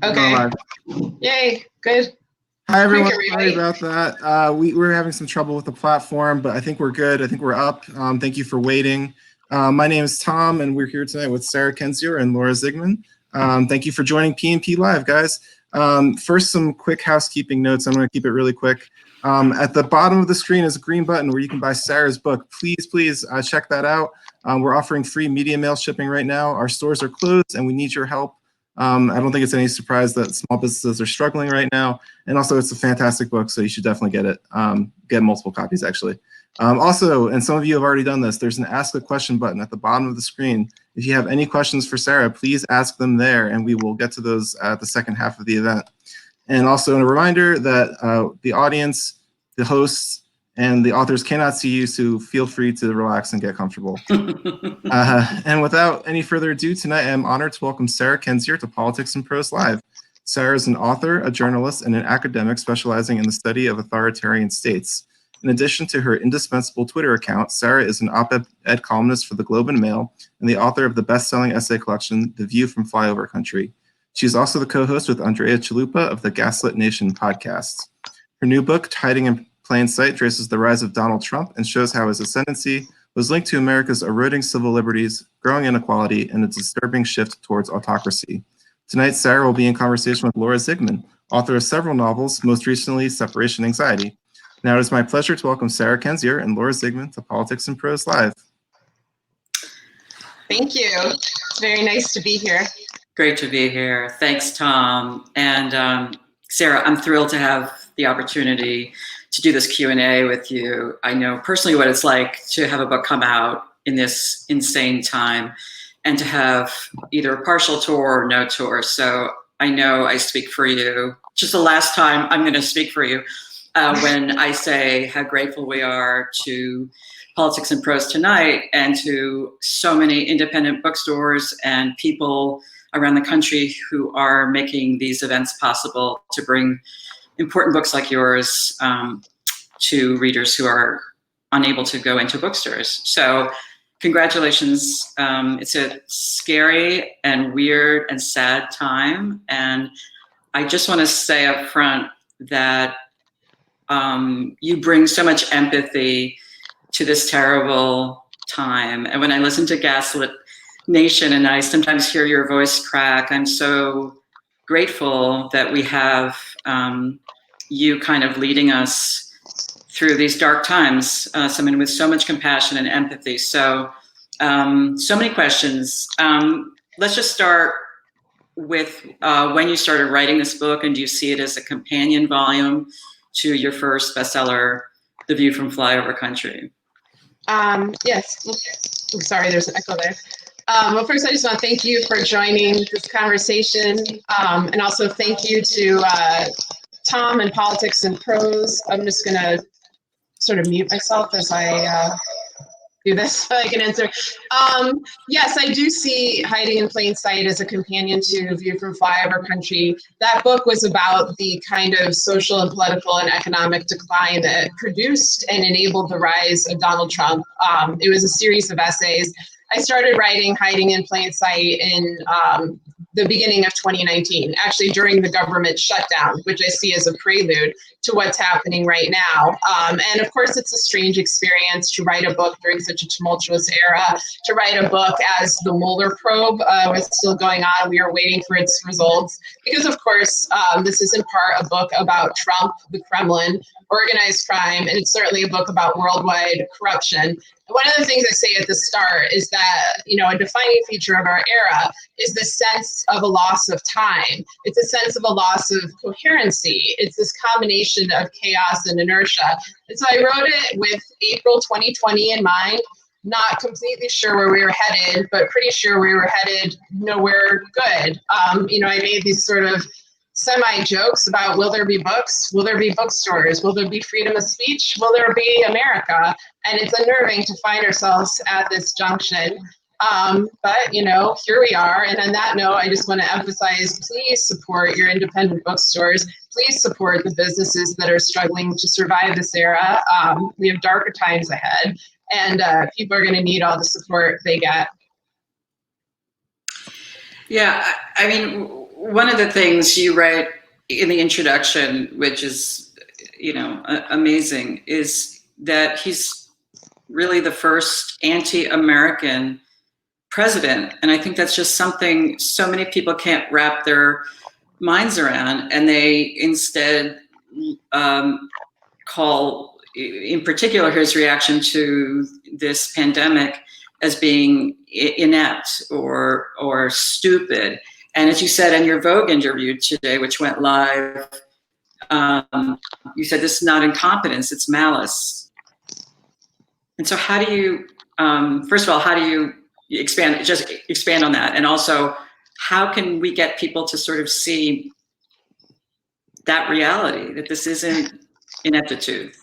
Okay. Yay. Good. Hi, everyone. Sorry about that. We're having some trouble with the platform, but I think we're good. I think we're up. Thank you for waiting. My name is Tom, and we're here tonight with Sarah Kendzior and Laura Zigman. Thank you for joining PNP Live, guys. First, some quick housekeeping notes. I'm going to keep it really quick. At the bottom of the screen is a green button where you can buy Sarah's book. Please check that out. We're offering free media mail shipping right now. Our stores are closed, and we need your help. I don't think it's any surprise that small businesses are struggling right now. And also, it's a fantastic book, so you should definitely get it. Get multiple copies, actually. Also, and some of you have already done this, there's an Ask a Question button at the bottom of the screen. If you have any questions for Sarah, please ask them there, and we will get to those at the second half of the event. And also a reminder that the audience, the hosts, and the authors cannot see you, so feel free to relax and get comfortable. And without any further ado, tonight I am honored to welcome Sarah Kendzior to Politics and Prose Live. Sarah is an author, a journalist, and an academic specializing in the study of authoritarian states. In addition to her indispensable Twitter account, Sarah is an op-ed columnist for the Globe and Mail and the author of the best-selling essay collection, The View from Flyover Country. She is also the co-host with Andrea Chalupa of the Gaslit Nation podcast. Her new book, Hiding in Plain Sight, traces the rise of Donald Trump and shows how his ascendancy was linked to America's eroding civil liberties, growing inequality, and a disturbing shift towards autocracy. Tonight, Sarah will be in conversation with Laura Zigman, author of several novels, most recently Separation Anxiety. Now it is my pleasure to welcome Sarah Kendzior and Laura Zigman to Politics and Prose Live. Thank you. It's very nice to be here. Great to be here. Thanks, Tom. And Sarah, I'm thrilled to have the opportunity to do this Q&A with you. I know personally what it's like to have a book come out in this insane time and to have either a partial tour or no tour. So I know I speak for you. Just the last time I'm going to speak for you when I say how grateful we are to Politics and Prose tonight and to so many independent bookstores and people around the country who are making these events possible to bring important books like yours to readers who are unable to go into bookstores. So congratulations. It's a scary and weird and sad time. And I just want to say up front that you bring so much empathy to this terrible time. And when I listen to Gaslit Nation and I sometimes hear your voice crack, I'm so grateful that we have you kind of leading us through these dark times, someone with so much compassion and empathy. So, so many questions. Let's just start with when you started writing this book, and do you see it as a companion volume to your first bestseller, The View from Flyover Country? Yes. I'm sorry, there's an echo there. Well, first, I just want to thank you for joining this conversation, and also thank you to Tom and Politics and Prose. I'm just going to sort of mute myself as I do this so I can answer. Yes, I do see Hiding in Plain Sight as a companion to View from Flyover Country. That book was about the kind of social and political and economic decline that produced and enabled the rise of Donald Trump. It was a series of essays. I started writing Hiding in Plain Sight in the beginning of 2019, actually during the government shutdown, which I see as a prelude to what's happening right now. And of course, it's a strange experience to write a book during such a tumultuous era, to write a book as the Mueller probe was still going on. We were waiting for its results because, of course, this is in part a book about Trump, the Kremlin, organized crime, and it's certainly a book about worldwide corruption. One of the things I say at the start is that, you know, a defining feature of our era is the sense of a loss of time. It's a sense of a loss of coherency. It's this combination of chaos and inertia. And so I wrote it with April 2020 in mind, not completely sure where we were headed, but pretty sure we were headed nowhere good. You know, I made these sort of semi-jokes about, will there be books? Will there be bookstores? Will there be freedom of speech? Will there be America? And it's unnerving to find ourselves at this junction. But, you know, here we are. And on that note, I just want to emphasize, please support your independent bookstores. Please support the businesses that are struggling to survive this era. We have darker times ahead, and people are going to need all the support they get. Yeah, I mean, one of the things you write in the introduction, which is, amazing, is that he's really the first anti-American president. And I think that's just something so many people can't wrap their minds around. And they instead call, in particular, his reaction to this pandemic as being inept or stupid. And as you said in your Vogue interview today, which went live, you said this is not incompetence, it's malice. And so how do you, first of all, how do you expand on that? And also, how can we get people to sort of see that reality, that this isn't ineptitude?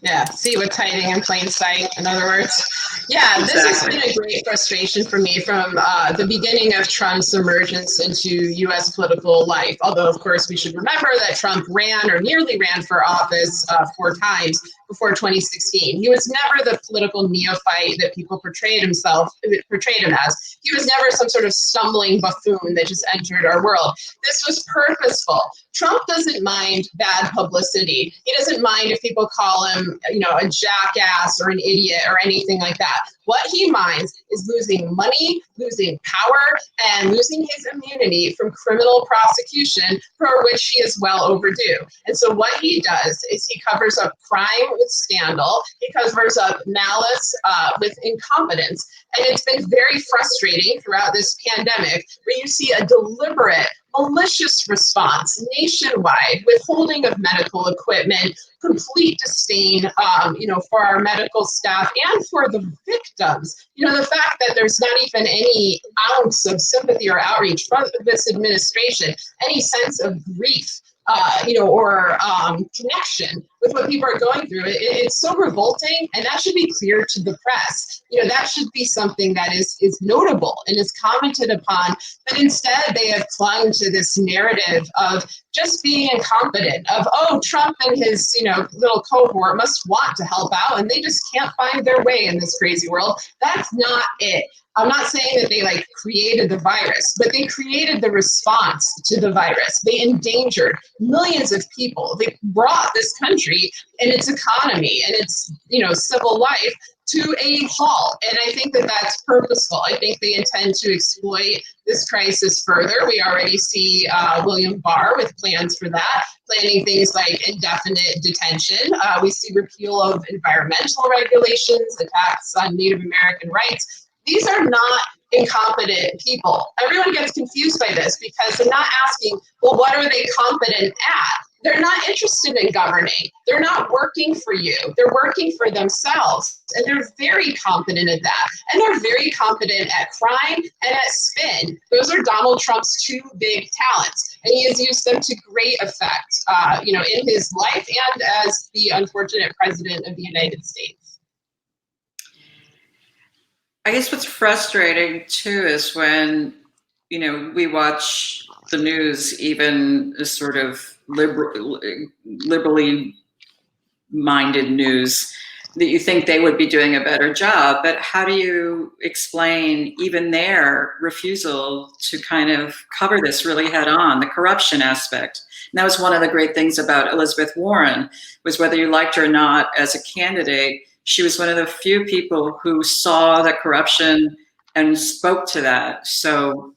Yeah, see what's hiding in plain sight, in other words. Yeah, this has been a great frustration for me from the beginning of Trump's emergence into U.S. political life. Although, of course, we should remember that Trump ran or nearly ran for office 4 times before 2016. He was never the political neophyte that people portrayed him as. He was never some sort of stumbling buffoon that just entered our world. This was purposeful. Trump doesn't mind bad publicity. He doesn't mind if people call him, a jackass or an idiot or anything like that. What he minds is losing money, losing power, and losing his immunity from criminal prosecution, for which he is well overdue. And so what he does is he covers up crime with scandal. He covers up malice with incompetence. And it's been very frustrating throughout this pandemic, where you see a deliberate, malicious response nationwide, withholding of medical equipment, complete disdain, for our medical staff and for the victims. The fact that there's not even any ounce of sympathy or outreach from this administration, any sense of grief, or connection with what people are going through. It's so revolting, and that should be clear to the press. That should be something that is notable and is commented upon. But instead, they have clung to this narrative of just being incompetent, of, Trump and his, little cohort must want to help out, and they just can't find their way in this crazy world. That's not it. I'm not saying that they created the virus, but they created the response to the virus. They endangered millions of people. They brought this country and its economy and its, civil life to a halt. And I think that that's purposeful. I think they intend to exploit this crisis further. We already see William Barr with plans for that, planning things like indefinite detention. We see repeal of environmental regulations, attacks on Native American rights. These are not incompetent people. Everyone gets confused by this because they're not asking, well, what are they competent at? They're not interested in governing. They're not working for you. They're working for themselves. And they're very competent at that. And they're very competent at crime and at spin. Those are Donald Trump's 2 big talents. And he has used them to great effect, in his life and as the unfortunate president of the United States. I guess what's frustrating too is when, we watch the news, even a sort of liberally minded news, that you think they would be doing a better job. But how do you explain even their refusal to kind of cover this really head on, the corruption aspect? And that was one of the great things about Elizabeth Warren, was whether you liked her or not as a candidate, she was one of the few people who saw the corruption and spoke to that. So,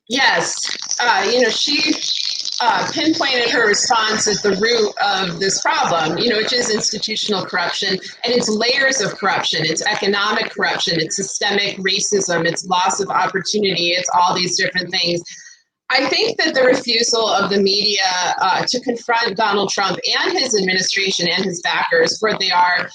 yes, she pinpointed her response at the root of this problem, which is institutional corruption, and it's layers of corruption. It's economic corruption, it's systemic racism, it's loss of opportunity, it's all these different things. I think that the refusal of the media to confront Donald Trump and his administration and his backers for what they are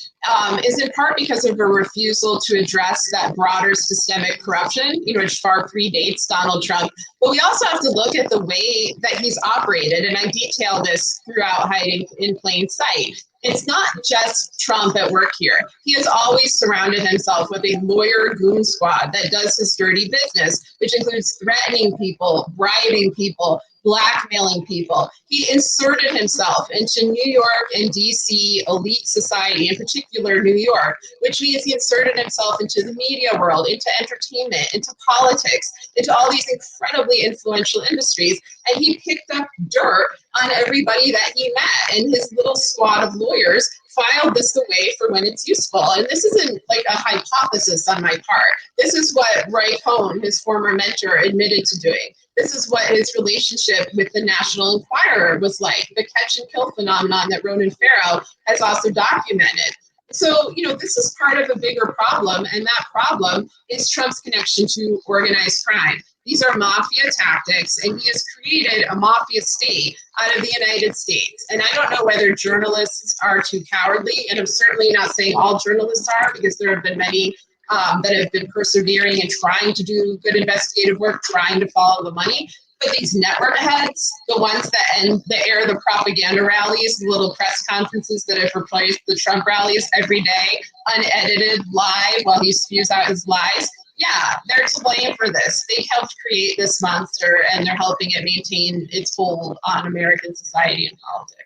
is in part because of a refusal to address that broader systemic corruption, which far predates Donald Trump. But we also have to look at the way that he's operated, and I detail this throughout Hiding in Plain Sight. It's not just Trump at work here. He has always surrounded himself with a lawyer goon squad that does his dirty business, which includes threatening people, bribing people, blackmailing people. He inserted himself into New York and DC elite society, in particular New York, which means he inserted himself into the media world, into entertainment, into politics, into all these incredibly influential industries. And he picked up dirt on everybody that he met, and his little squad of lawyers filed this away for when it's useful. And this isn't like a hypothesis on my part. This is what Roy Cohn, his former mentor, admitted to doing. This is what his relationship with the National Enquirer was like, the catch and kill phenomenon that Ronan Farrow has also documented. So, this is part of a bigger problem, and that problem is Trump's connection to organized crime. These are mafia tactics, and he has created a mafia state out of the United States. And I don't know whether journalists are too cowardly, and I'm certainly not saying all journalists are, because there have been many that have been persevering and trying to do good investigative work, trying to follow the money. But these network heads, the ones that air the propaganda rallies, the little press conferences that have replaced the Trump rallies every day, unedited, live, while he spews out his lies, yeah, they're to blame for this. They helped create this monster, and they're helping it maintain its hold on American society and politics.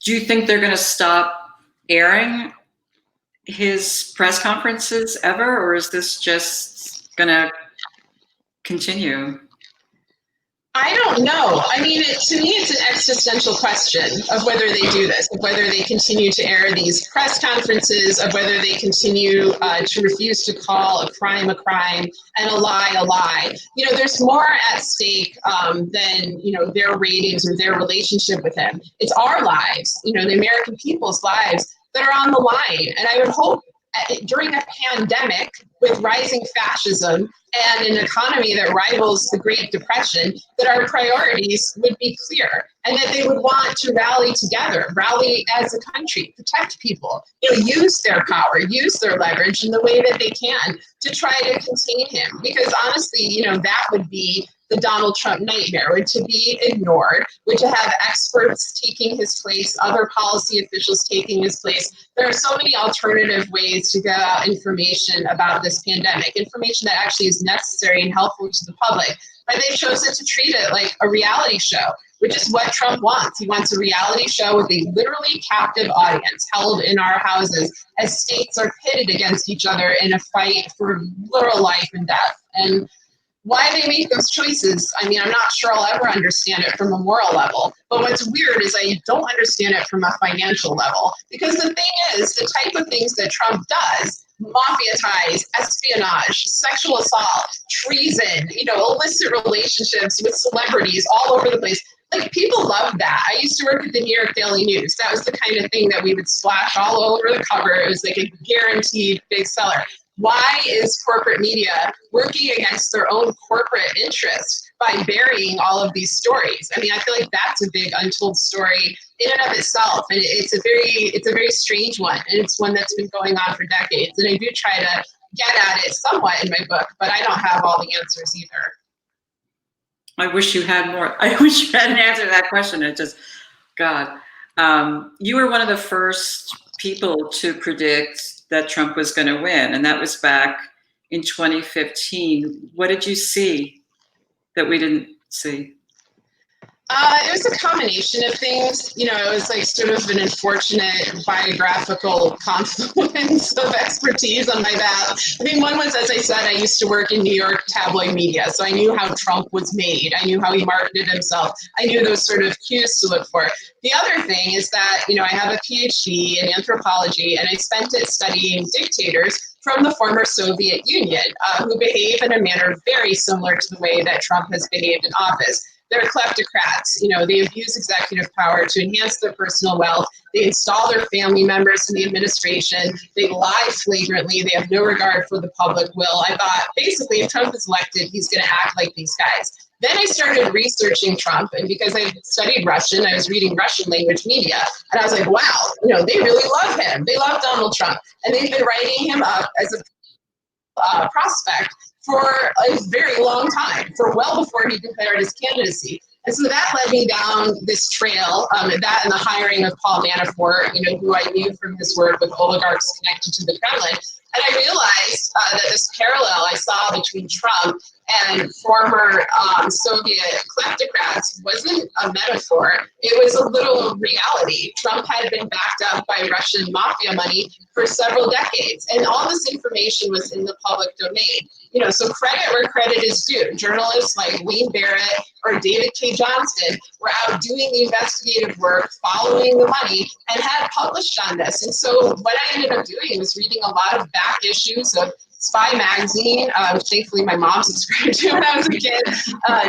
Do you think they're going to stop airing his press conferences ever, or is this just going to continue? I don't know. I mean, to me, it's an existential question of whether they do this, of whether they continue to air these press conferences, of whether they continue to refuse to call a crime and a lie a lie. There's more at stake than, their ratings or their relationship with him. It's our lives, the American people's lives that are on the line. And I would hope during a pandemic with rising fascism and an economy that rivals the Great Depression, that our priorities would be clear, and that they would want to rally together, rally as a country, protect people, use their power, use their leverage in the way that they can to try to contain him. Because honestly, that would be the Donald Trump nightmare, would to be ignored, would to have experts taking his place, other policy officials taking his place. There are so many alternative ways to get out information about this pandemic, information that actually is necessary and helpful to the public, but they've chosen to treat it like a reality show, which is what Trump wants. He wants a reality show with a literally captive audience held in our houses as states are pitted against each other in a fight for literal life and death. And why they make those choices, I mean, I'm not sure I'll ever understand it from a moral level. But what's weird is I don't understand it from a financial level. Because the thing is, the type of things that Trump does, mafia ties, espionage, sexual assault, treason, illicit relationships with celebrities all over the place. Like, people love that. I used to work at the New York Daily News. That was the kind of thing that we would splash all over the cover. It was like a guaranteed big seller. Why is corporate media working against their own corporate interests by burying all of these stories? I mean, I feel like that's a big untold story in and of itself, and it's a very strange one, and it's one that's been going on for decades. And I do try to get at it somewhat in my book, but I don't have all the answers either. I wish you had more. I wish you had an answer to that question. It just, God, you were one of the first people to predict that Trump was going to win, and that was back in 2015. What did you see that we didn't see? It was a combination of things. It was like sort of an unfortunate biographical confluence of expertise on my behalf. I mean, one was, as I said, I used to work in New York tabloid media, so I knew how Trump was made. I knew how he marketed himself. I knew those sort of cues to look for. The other thing is that, I have a PhD in anthropology, and I spent it studying dictators from the former Soviet Union, who behave in a manner very similar to the way that Trump has behaved in office. They're kleptocrats. They abuse executive power to enhance their personal wealth. They install their family members in the administration. They lie flagrantly. They have no regard for the public will. I thought, basically, if Trump is elected, he's going to act like these guys. Then I started researching Trump, and because I studied Russian, I was reading Russian language media, and I was like, wow, they really love him. They love Donald Trump, and they've been writing him up as a prospect for a very long time, for well before he declared his candidacy. And so that led me down this trail, that and the hiring of Paul Manafort, who I knew from his work with oligarchs connected to the Kremlin. And I realized that this parallel, I saw between Trump and former Soviet kleptocrats wasn't a metaphor. It was a little reality. Trump had been backed up by Russian mafia money for several decades, and all this information was in the public domain. You know, so credit where credit is due. Journalists like Wayne Barrett or David K. Johnston were out doing the investigative work, following the money, and had published on this. And so what I ended up doing was reading a lot of back issues of Spy magazine, which thankfully my mom subscribed to when I was a kid,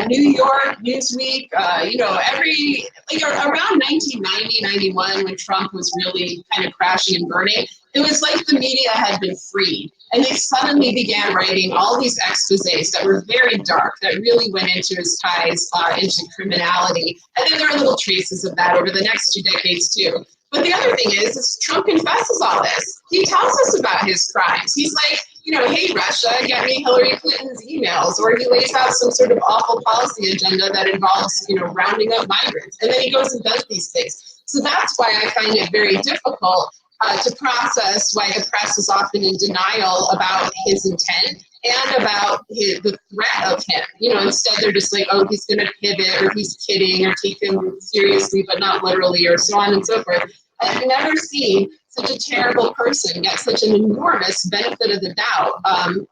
New York, Newsweek, you know, around 1990, 91, when Trump was really kind of crashing and burning, it was like the media had been freed. And they suddenly began writing all these exposés that were very dark, that really went into his ties into criminality. And then there are little traces of that over the next 2 decades too. But the other thing is Trump confesses all this. He tells us about his crimes. He's like, you know, hey, Russia, get me Hillary Clinton's emails. Or he lays out some sort of awful policy agenda that involves, you know, rounding up migrants. And then he goes and does these things. So that's why I find it very difficult to process why the press is often in denial about his intent and about the threat of him. You know, instead they're just like, oh, he's going to pivot, or he's kidding, or take him seriously but not literally, or so on and so forth. I've never seen such a terrible person get such an enormous benefit of the doubt.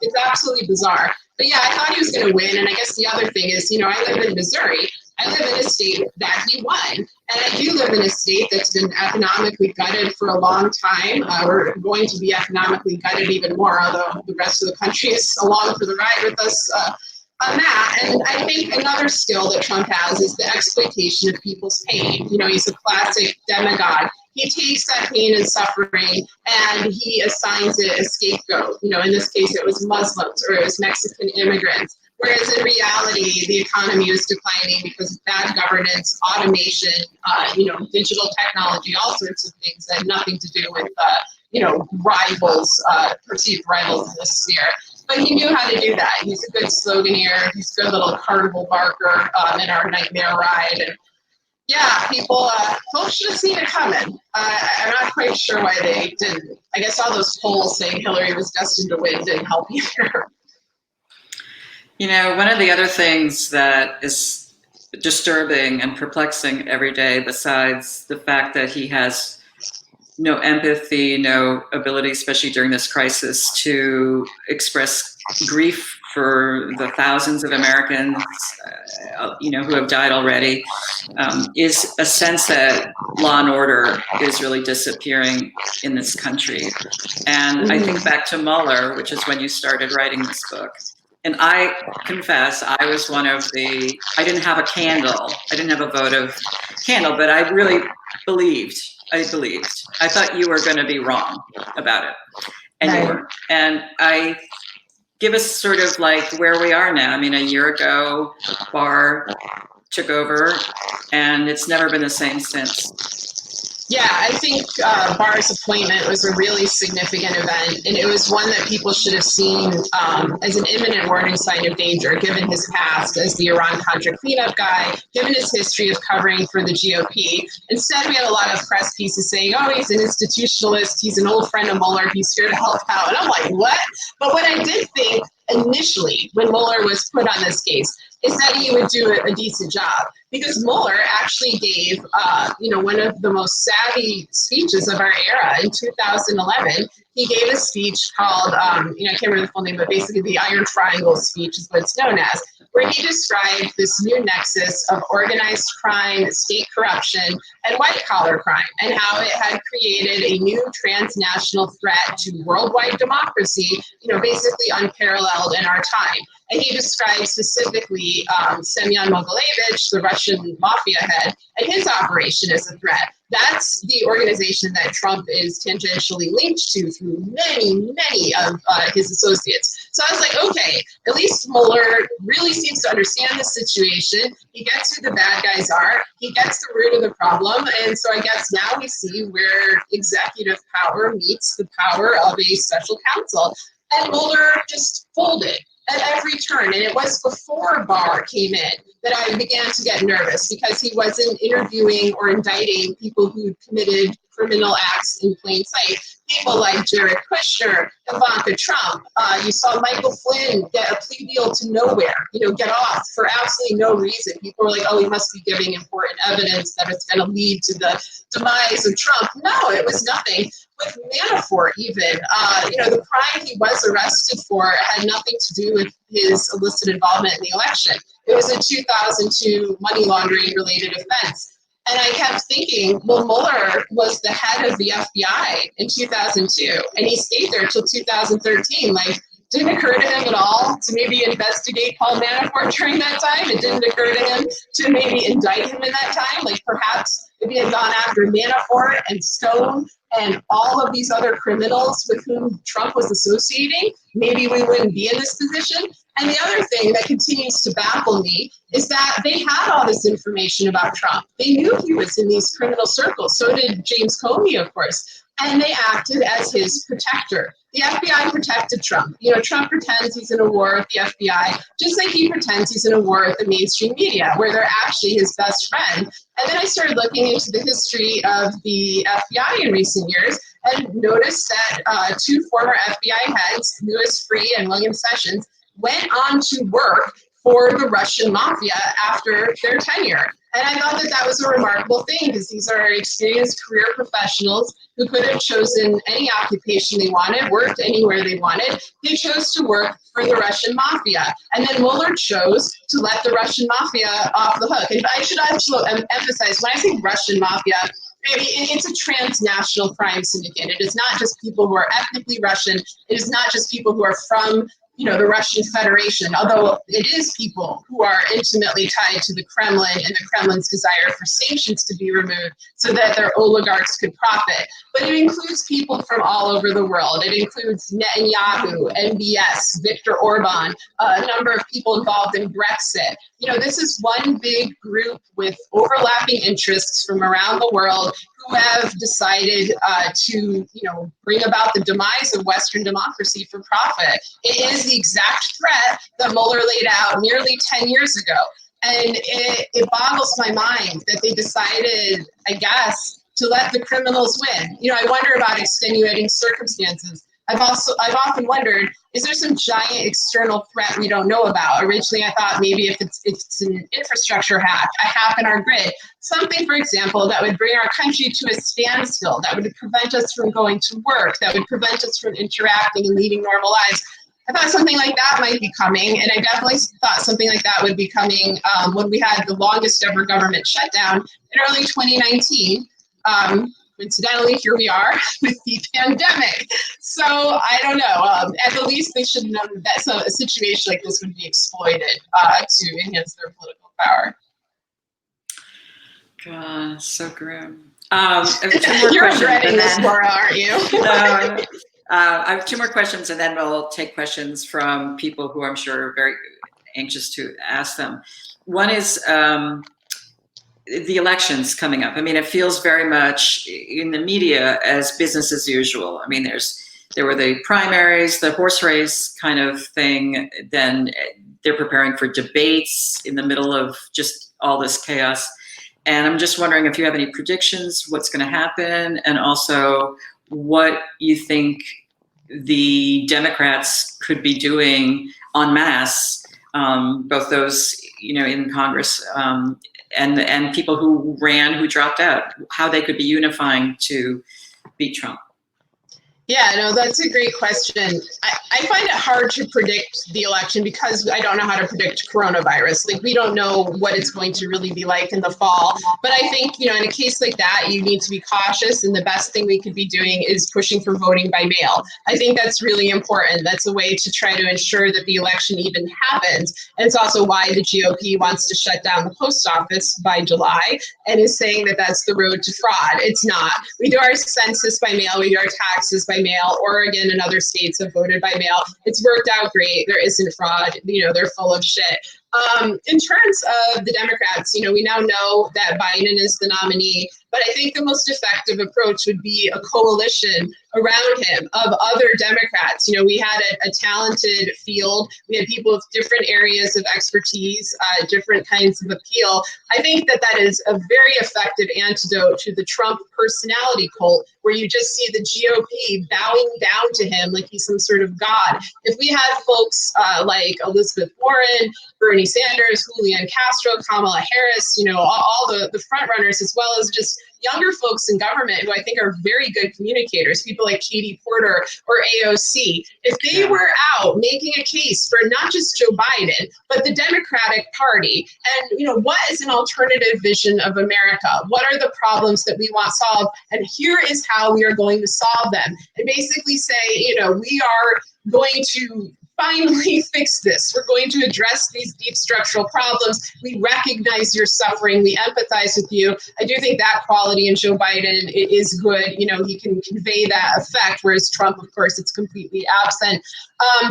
It's absolutely bizarre. But yeah, I thought he was going to win. And I guess the other thing is, you know, I live in Missouri. I live in a state that he won. And I do live in a state that's been economically gutted for a long time. We're going to be economically gutted even more, although the rest of the country is along for the ride with us on that. And I think another skill that Trump has is the exploitation of people's pain. You know, he's a classic demagogue. He takes that pain and suffering and he assigns it a scapegoat. You know, in this case, it was Muslims or it was Mexican immigrants. Whereas in reality, the economy is declining because of bad governance, automation, you know, digital technology, all sorts of things that have nothing to do with, you know, rivals, perceived rivals in this sphere. But he knew how to do that. He's a good sloganeer. He's a good little carnival barker in our nightmare ride. And yeah, folks should have seen it coming. I'm not quite sure why they didn't. I guess all those polls saying Hillary was destined to win didn't help either. You know, one of the other things that is disturbing and perplexing every day, besides the fact that he has no empathy, no ability, especially during this crisis, to express grief for the thousands of Americans, you know, who have died already, is a sense that law and order is really disappearing in this country. And I think back to Mueller, which is when you started writing this book. And I confess, I was one of the, I didn't have a candle. I didn't have a votive candle, but I really believed. I thought you were going to be wrong about it. And you were. And I give us sort of like where we are now. I mean, a year ago, Barr took over, and it's never been the same since. Yeah, I think Barr's appointment was a really significant event, and it was one that people should have seen as an imminent warning sign of danger, given his past as the Iran-Contra cleanup guy, given his history of covering for the GOP. Instead, we had a lot of press pieces saying, oh, he's an institutionalist, he's an old friend of Mueller, he's here to help out. And I'm like, what? But what I did think initially when Mueller was put on this case is that he would do a decent job, because Mueller actually gave, you know, one of the most savvy speeches of our era in 2011. He gave a speech called, you know, I can't remember the full name, but basically the Iron Triangle speech is what it's known as, where he described this new nexus of organized crime, state corruption, and white-collar crime, and how it had created a new transnational threat to worldwide democracy, you know, basically unparalleled in our time. And he described specifically Semyon Mogilevich, the Russian mafia head, and his operation as a threat. That's the organization that Trump is tangentially linked to through many of his associates. So I was like, okay, at least Mueller really seems to understand the situation. He gets who the bad guys are. He gets the root of the problem. And so I guess now we see where executive power meets the power of a special counsel. And Mueller just folded at every turn. And it was before Barr came in that I began to get nervous, because he wasn't interviewing or indicting people who committed criminal acts in plain sight. People like Jared Kushner, Ivanka Trump. You saw Michael Flynn get a plea deal to nowhere, get off for absolutely no reason. People were like, oh, he must be giving important evidence that it's going to lead to the demise of Trump. No, it was nothing. With Manafort, even, the crime he was arrested for had nothing to do with his illicit involvement in the election. It was a 2002 money laundering related offense. And I kept thinking, well, Mueller was the head of the FBI in 2002, and he stayed there until 2013. Like, didn't occur to him at all to maybe investigate Paul Manafort during that time. It didn't occur to him to maybe indict him in that time. Like, perhaps if he had gone after Manafort and Stone and all of these other criminals with whom Trump was associating, maybe we wouldn't be in this position. And the other thing that continues to baffle me is that they had all this information about Trump. They knew he was in these criminal circles. So did James Comey, of course. And they acted as his protector. The FBI protected Trump. Trump pretends he's in a war with the FBI, just like he pretends he's in a war with the mainstream media, where they're actually his best friend. And then I started looking into the history of the FBI in recent years and noticed that two former FBI heads, Louis Freeh and William Sessions, went on to work for the Russian mafia after their tenure. And I thought that that was a remarkable thing, because these are experienced career professionals who could have chosen any occupation they wanted, worked anywhere they wanted. They chose to work for the Russian mafia. And then Mueller chose to let the Russian mafia off the hook. And I should also emphasize, when I say Russian mafia, it's a transnational crime syndicate. It is not just people who are ethnically Russian. It is not just people who are from the Russian Federation, although it is people who are intimately tied to the Kremlin and the Kremlin's desire for sanctions to be removed so that their oligarchs could profit. But it includes people from all over the world. It includes Netanyahu, MBS, Viktor Orban, a number of people involved in Brexit. This is one big group with overlapping interests from around the world who have decided to, bring about the demise of Western democracy for profit. It is the exact threat that Mueller laid out nearly 10 years ago. And it boggles my mind that they decided, I guess, to let the criminals win. I wonder about extenuating circumstances. I've often wondered, is there some giant external threat we don't know about? Originally, I thought maybe if it's an infrastructure hack, a hack in our grid, something, for example, that would bring our country to a standstill, that would prevent us from going to work, that would prevent us from interacting and leading normal lives. I thought something like that might be coming, and I definitely thought something like that would be coming when we had the longest ever government shutdown in early 2019. Coincidentally, here we are with the pandemic. So I don't know. At the least, they should know that a situation like this would be exploited to enhance their political power. God, so grim. You're regretting this, Laura, aren't you? I have two more questions, and then we'll take questions from people who I'm sure are very anxious to ask them. One is the elections coming up. I mean, it feels very much in the media as business as usual. I mean, there were the primaries, the horse race kind of thing. Then they're preparing for debates in the middle of just all this chaos. And I'm just wondering if you have any predictions, what's going to happen, and also what you think the Democrats could be doing en masse, both those, in Congress, and people who ran, who dropped out, how they could be unifying to beat Trump. Yeah, no, that's a great question. I find it hard to predict the election because I don't know how to predict coronavirus. Like, we don't know what it's going to really be like in the fall. But I think, in a case like that, you need to be cautious. And the best thing we could be doing is pushing for voting by mail. I think that's really important. That's a way to try to ensure that the election even happens. And it's also why the GOP wants to shut down the post office by July and is saying that that's the road to fraud. It's not. We do our census by mail. We do our taxes by mail. Oregon and other states have voted by mail. It's worked out great. There isn't fraud. They're full of shit. In terms of the Democrats, we now know that Biden is the nominee, but I think the most effective approach would be a coalition around him of other Democrats. We had a talented field. We had people with different areas of expertise, different kinds of appeal. I think that is a very effective antidote to the Trump personality cult, where you just see the GOP bowing down to him like he's some sort of god. If we had folks like Elizabeth Warren, Bernie Sanders, Julian Castro, Kamala Harris, all the front runners, as well as just younger folks in government who I think are very good communicators, people like Katie Porter or AOC, if they were out making a case for not just Joe Biden, but the Democratic Party, and what is an alternative vision of America? What are the problems that we want solved? And here is how we are going to solve them. And basically say, we are going to finally fix this. We're going to address these deep structural problems. We recognize your suffering. We empathize with you. I do think that quality in Joe Biden is good. He can convey that effect, whereas Trump, of course, it's completely absent.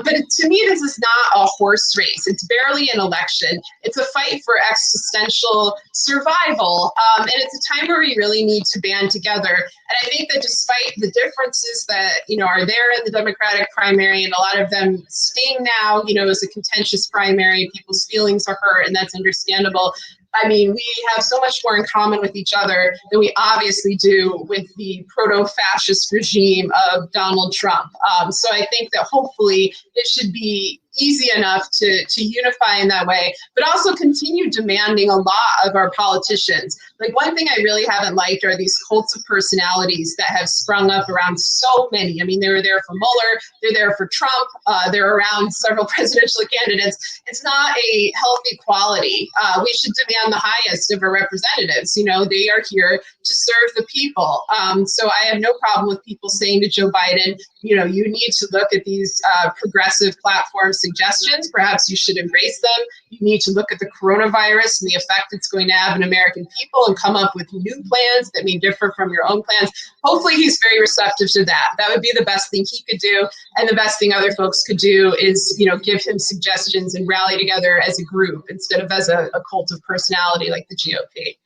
But to me, this is not a horse race. It's barely an election. It's a fight for existential survival. And it's a time where we really need to band together. And I think that despite the differences that, are there in the Democratic primary, and a lot of them sting now, as a contentious primary, people's feelings are hurt, and that's understandable. I mean, we have so much more in common with each other than we obviously do with the proto-fascist regime of Donald Trump. So I think that hopefully it should be easy enough to unify in that way, but also continue demanding a lot of our politicians. Like, one thing I really haven't liked are these cults of personalities that have sprung up around so many. I mean, they were there for Mueller, they're there for Trump, they're around several presidential candidates. It's not a healthy quality. We should demand the highest of our representatives. They are here to serve the people. So I have no problem with people saying to Joe Biden, you need to look at these progressive platform suggestions. Perhaps you should embrace them. You need to look at the coronavirus and the effect it's going to have on American people and come up with new plans that may differ from your own plans. Hopefully he's very receptive to that. That would be the best thing he could do. And the best thing other folks could do is, give him suggestions and rally together as a group instead of as a cult of personality like the GOP.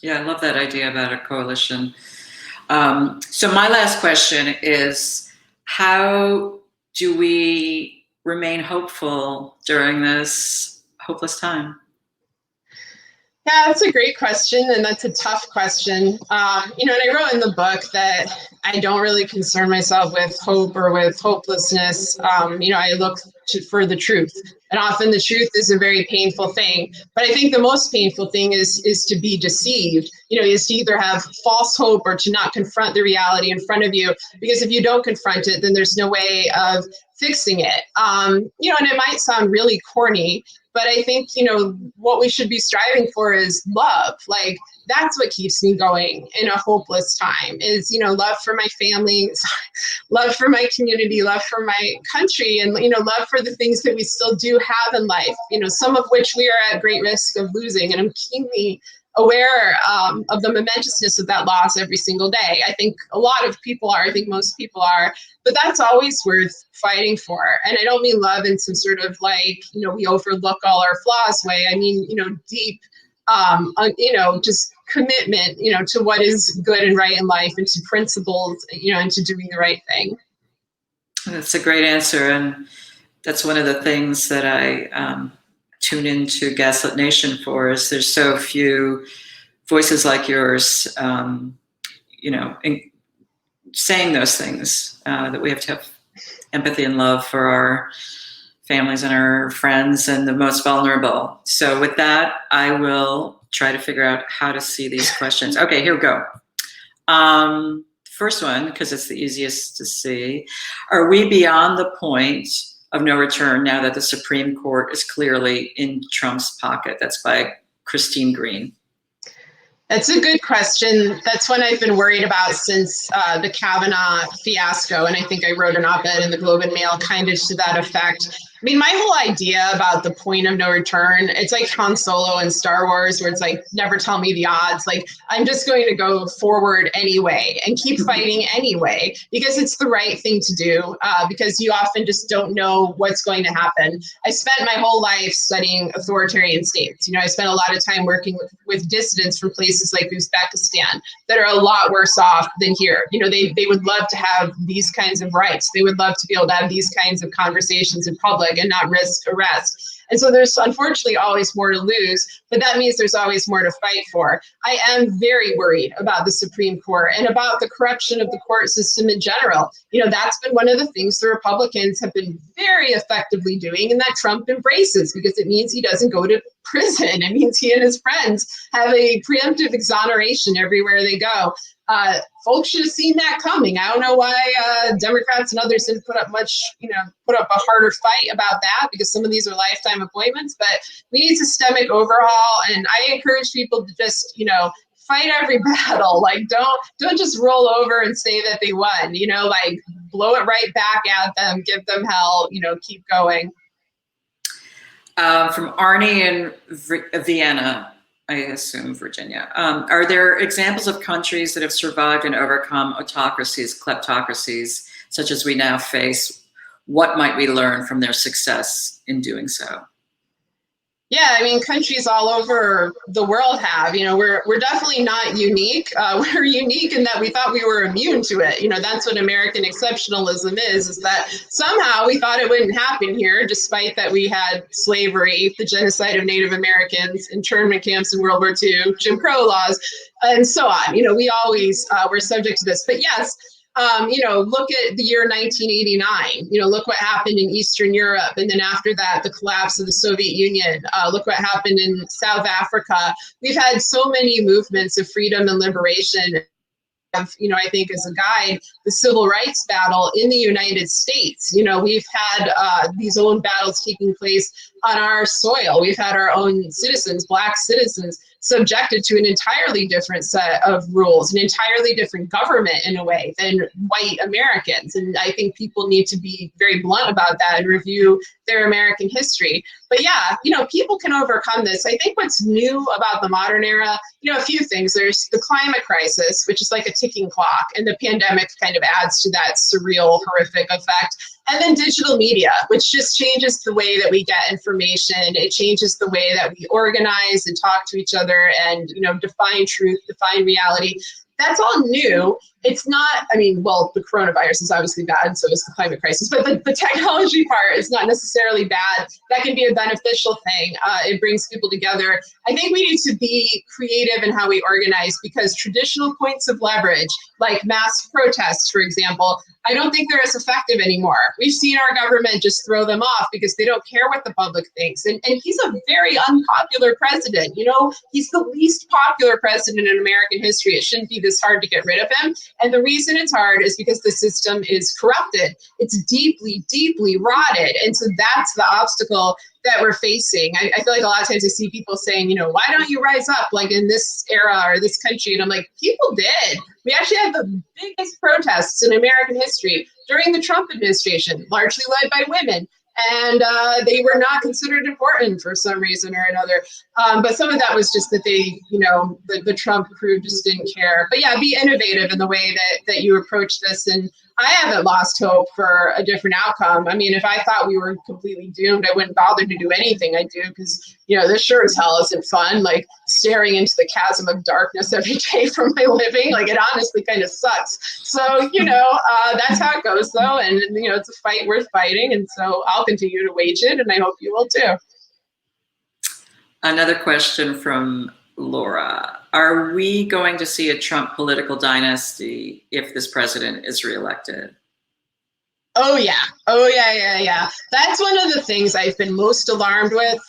Yeah, I love that idea about a coalition. So my last question is, how do we remain hopeful during this hopeless time? Yeah, that's a great question, and that's a tough question. And I wrote in the book that I don't really concern myself with hope or with hopelessness. I look for the truth, and often the truth is a very painful thing. But I think the most painful thing is to be deceived. Is to either have false hope or to not confront the reality in front of you. Because if you don't confront it, then there's no way of fixing it. And it might sound really corny, but I think, what we should be striving for is love. Like, that's what keeps me going in a hopeless time is, love for my family, love for my community, love for my country, and, love for the things that we still do have in life, some of which we are at great risk of losing. And I'm keenly aware of the momentousness of that loss every single day. I think a lot of people are, I think most people are, but that's always worth fighting for. And I don't mean love in some sort of we overlook all our flaws way. I mean, deep, just commitment, to what is good and right in life and to principles, and to doing the right thing. That's a great answer. And that's one of the things that I tune into Gaslit Nation for, is there's so few voices like yours, saying those things, that we have to have empathy and love for our families and our friends and the most vulnerable. So with that, I will try to figure out how to see these questions. Okay, here we go. First one, because it's the easiest to see. Are we beyond the point of no return now that the Supreme Court is clearly in Trump's pocket? That's by Christine Green. That's a good question. That's one I've been worried about since the Kavanaugh fiasco. And I think I wrote an op-ed in the Globe and Mail kind of to that effect. I mean, my whole idea about the point of no return, it's like Han Solo in Star Wars, where it's like, never tell me the odds. Like, I'm just going to go forward anyway and keep fighting anyway, because it's the right thing to do, because you often just don't know what's going to happen. I spent my whole life studying authoritarian states. You know, I spent a lot of time working with dissidents from places like Uzbekistan that are a lot worse off than here. You know, they would love to have these kinds of rights. They would love to be able to have these kinds of conversations in public and not risk arrest. And so there's unfortunately always more to lose, but that means there's always more to fight for. I am very worried about the Supreme Court and about the corruption of the court system in general. You know, that's been one of the things the Republicans have been very effectively doing, and that Trump embraces, because it means he doesn't go to prison. It means he and his friends have a preemptive exoneration everywhere they go. Folks should have seen that coming. I don't know why Democrats and others didn't put up a harder fight about that, because some of these are lifetime appointments. But we need systemic overhaul, and I encourage people to just, you know, fight every battle. Like, don't just roll over and say that they won. You know, like, blow it right back at them, give them hell. You know, keep going. From Arnie in Vienna, I assume Virginia. Are there examples of countries that have survived and overcome autocracies, kleptocracies, such as we now face? What might we learn from their success in doing so? Yeah, I mean, countries all over the world have. You know, we're definitely not unique. We're unique in that we thought we were immune to it. You know, that's what American exceptionalism is that somehow we thought it wouldn't happen here, despite that we had slavery, the genocide of Native Americans, internment camps in World War II, Jim Crow laws, and so on. You know, we always were subject to this. But yes, you know, look at the year 1989. You know, look what happened in Eastern Europe. And then after that, the collapse of the Soviet Union. Look what happened in South Africa. We've had so many movements of freedom and liberation. You know, I think as a guide, the civil rights battle in the United States. You know, we've had these own battles taking place on our soil. We've had our own citizens, Black citizens, subjected to an entirely different set of rules, an entirely different government in a way than white Americans. And I think people need to be very blunt about that and review their American history. But yeah, you know, people can overcome this. I think what's new about the modern era, you know, a few things. There's the climate crisis, which is like a ticking clock, and the pandemic kind of adds to that surreal, horrific effect. And then digital media, which just changes the way that we get information. It changes the way that we organize and talk to each other and, you know, define truth, define reality. That's all new. It's not, I mean, well, the coronavirus is obviously bad, and so is the climate crisis, but the technology part is not necessarily bad. That can be a beneficial thing. It brings people together. I think we need to be creative in how we organize, because traditional points of leverage, like mass protests, for example, I don't think they're as effective anymore. We've seen our government just throw them off because they don't care what the public thinks. And he's a very unpopular president. You know, he's the least popular president in American history. It shouldn't be this hard to get rid of him. And the reason it's hard is because the system is corrupted. It's deeply, deeply rotted. And so that's the obstacle that we're facing. I feel like a lot of times I see people saying, you know, why don't you rise up like in this era or this country? And I'm like, people did. We actually had the biggest protests in American history during the Trump administration, largely led by women. And they were not considered important for some reason or another. But some of that was just that they, you know, the Trump crew just didn't care. But yeah, be innovative in the way that you approach this. And I haven't lost hope for a different outcome. I mean, if I thought we were completely doomed, I wouldn't bother to do anything I do, because, you know, this sure as hell isn't fun, like staring into the chasm of darkness every day for my living. Like, it honestly kind of sucks. So, you know, that's how it goes, though. And, you know, it's a fight worth fighting. And so I'll continue to wage it, and I hope you will too. Another question from Laura. Are we going to see a Trump political dynasty if this president is reelected? Oh, yeah. Oh, yeah. That's one of the things I've been most alarmed with,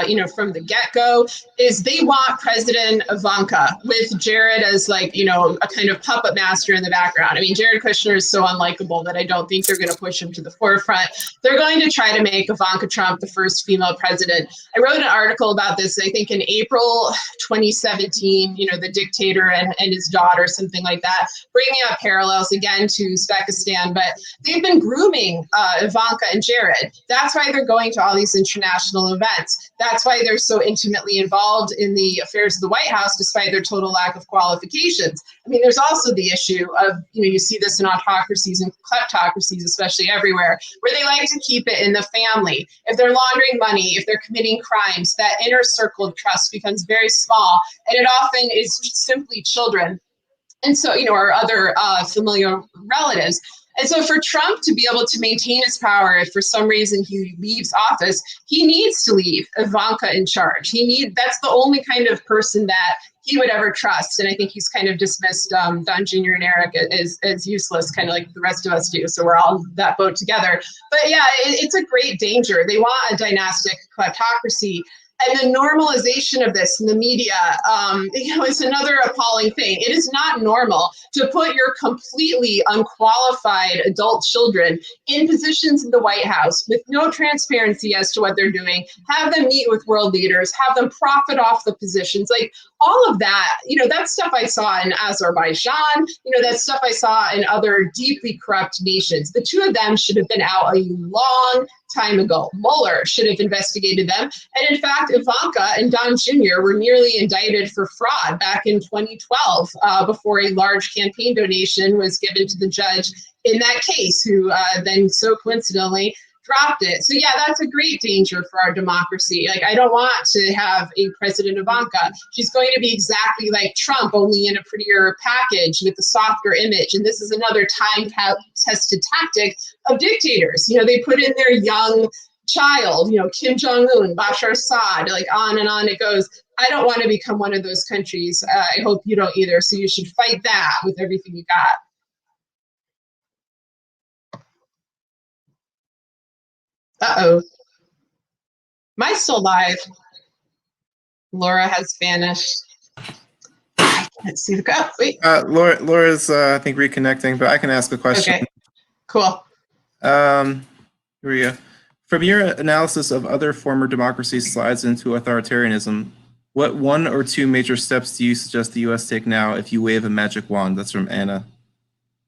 you know, from the get-go, is they want President Ivanka with Jared as, like, you know, a kind of puppet master in the background. I mean, Jared Kushner is so unlikable that I don't think they're going to push him to the forefront. They're going to try to make Ivanka Trump the first female president. I wrote an article about this, I think in April 2017, you know, the dictator and his daughter, something like that, bringing up parallels again to Uzbekistan. But they've been grooming Ivanka and Jared. That's why they're going to all these international events. That's why they're so intimately involved in the affairs of the White House, despite their total lack of qualifications. I mean, there's also the issue of, you see this in autocracies and kleptocracies, especially everywhere, where they like to keep it in the family. If they're laundering money, if they're committing crimes, that inner circle of trust becomes very small, and it often is simply children. And so, or other familiar relatives. And so for Trump to be able to maintain his power, if for some reason he leaves office, he needs to leave Ivanka in charge. That's the only kind of person that he would ever trust. And I think he's kind of dismissed Don Jr. and Eric as useless, kind of like the rest of us do. So we're all in that boat together. But yeah, it's a great danger. They want a dynastic kleptocracy. And the normalization of this in the media, is another appalling thing. It is not normal to put your completely unqualified adult children in positions in the White House with no transparency as to what they're doing, have them meet with world leaders, have them profit off the positions. Like all of that, that stuff I saw in Azerbaijan, that stuff I saw in other deeply corrupt nations. The two of them should have been out a long time ago. Mueller should have investigated them. And in fact, Ivanka and Don Jr. were nearly indicted for fraud back in 2012 before a large campaign donation was given to the judge in that case, who then so coincidentally dropped it. So yeah, that's a great danger for our democracy. Like, I don't want to have a President Ivanka. She's going to be exactly like Trump, only in a prettier package with a softer image. And this is another time-tested tactic of dictators. They put in their young child, Kim Jong-un, Bashar Assad, like on and on it goes. I don't want to become one of those countries. I hope you don't either. So you should fight that with everything you got. Uh-oh. Am I still live? Laura has vanished. I can't see the go. Wait. Laura's, I think, reconnecting, but I can ask a question. Okay, cool. Here we go. From your analysis of other former democracies' slides into authoritarianism, what one or two major steps do you suggest the U.S. take now if you wave a magic wand? That's from Anna.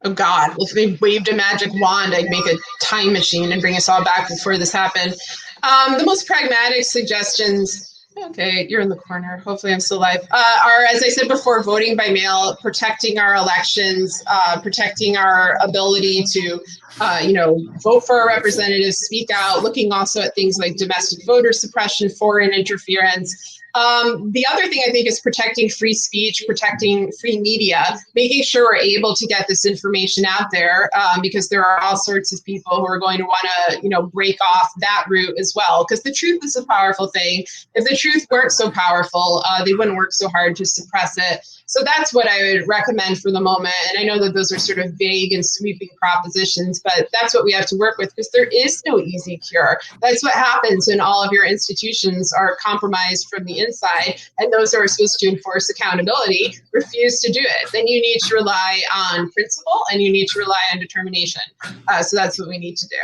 Oh God, if they waved a magic wand, I'd make a time machine and bring us all back before this happened. The most pragmatic suggestions, okay, you're in the corner, hopefully I'm still live, are, as I said before, voting by mail, protecting our elections, protecting our ability to, vote for our representatives, speak out, looking also at things like domestic voter suppression, foreign interference. The other thing I think is protecting free speech, protecting free media, making sure we're able to get this information out there, because there are all sorts of people who are going to want to, break off that route as well. Because the truth is a powerful thing. If the truth weren't so powerful, they wouldn't work so hard to suppress it. So that's what I would recommend for the moment. And I know that those are sort of vague and sweeping propositions, but that's what we have to work with, because there is no easy cure. That's what happens when all of your institutions are compromised from the inside, and those who are supposed to enforce accountability refuse to do it. Then you need to rely on principle, and you need to rely on determination. So that's what we need to do.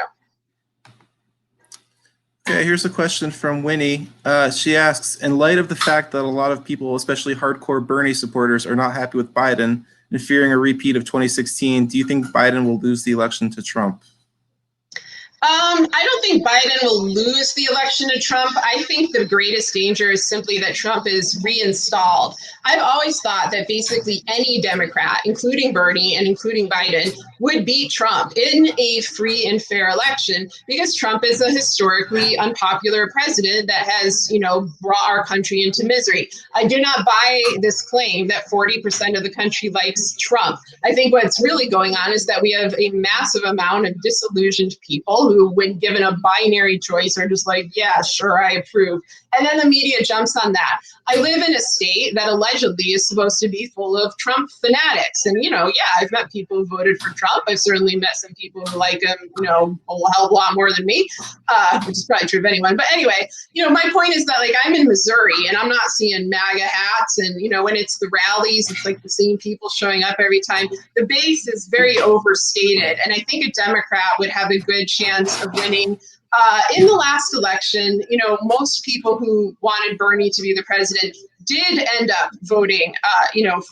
Okay, here's a question from Winnie. She asks, in light of the fact that a lot of people, especially hardcore Bernie supporters, are not happy with Biden and fearing a repeat of 2016, do you think Biden will lose the election to Trump? I don't think Biden will lose the election to Trump. I think the greatest danger is simply that Trump is reinstalled. I've always thought that basically any Democrat, including Bernie and including Biden, would beat Trump in a free and fair election, because Trump is a historically unpopular president that has, brought our country into misery. I do not buy this claim that 40% of the country likes Trump. I think what's really going on is that we have a massive amount of disillusioned people who, when given a binary choice, are just like, yeah, sure, I approve. And then the media jumps on that. I live in a state that allegedly is supposed to be full of Trump fanatics. And, I've met people who voted for Trump. I've certainly met some people who like him, a hell of a lot more than me, which is probably true of anyone. But anyway, my point is that, like, I'm in Missouri and I'm not seeing MAGA hats. And, when it's the rallies, it's like the same people showing up every time. The base is very overstated. And I think a Democrat would have a good chance of winning. In the last election, most people who wanted Bernie to be the president did end up voting,